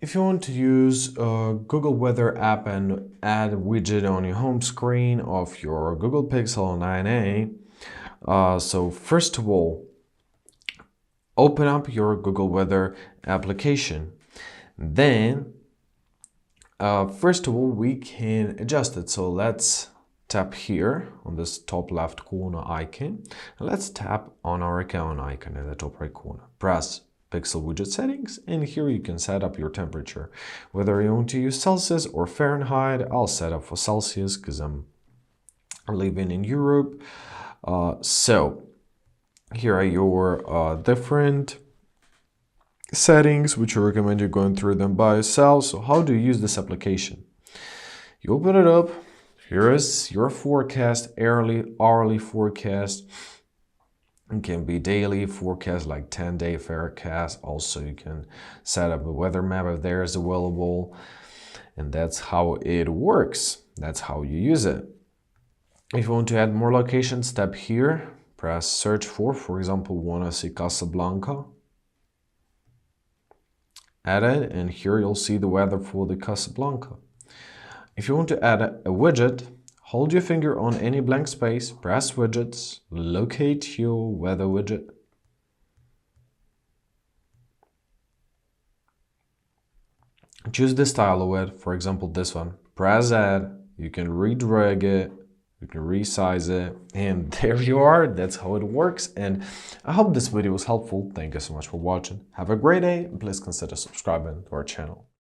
If you want to use Google Weather app and add a widget on your home screen of your Google Pixel 9a, so first of all, open up your Google Weather application. Then, first of all, we can adjust it. So let's tap here on this top left corner icon. Let's tap on our account icon in the top right corner. Press Pixel Widget settings, and here you can set up your temperature. Whether you want to use Celsius or Fahrenheit, I'll set up for Celsius because I'm living in Europe. So here are your different settings, which I recommend you going through them by yourself. So how do you use this application? You open it up. Here is your forecast, hourly forecast. It can be daily forecast, like 10-day forecast. Also, you can set up a weather map if there is available. And that's how it works. That's how you use it. If you want to add more locations, tap here. Press search for example, want to see Casablanca. Add it, and here you'll see the weather for the Casablanca. If you want to add a widget, hold your finger on any blank space, press widgets, locate your weather widget. Choose the style of it, for example this one. Press add, you can redrag it, you can resize it, and there you are. That's how it works, and I hope this video was helpful. Thank you so much for watching. Have a great day, and please consider subscribing to our channel.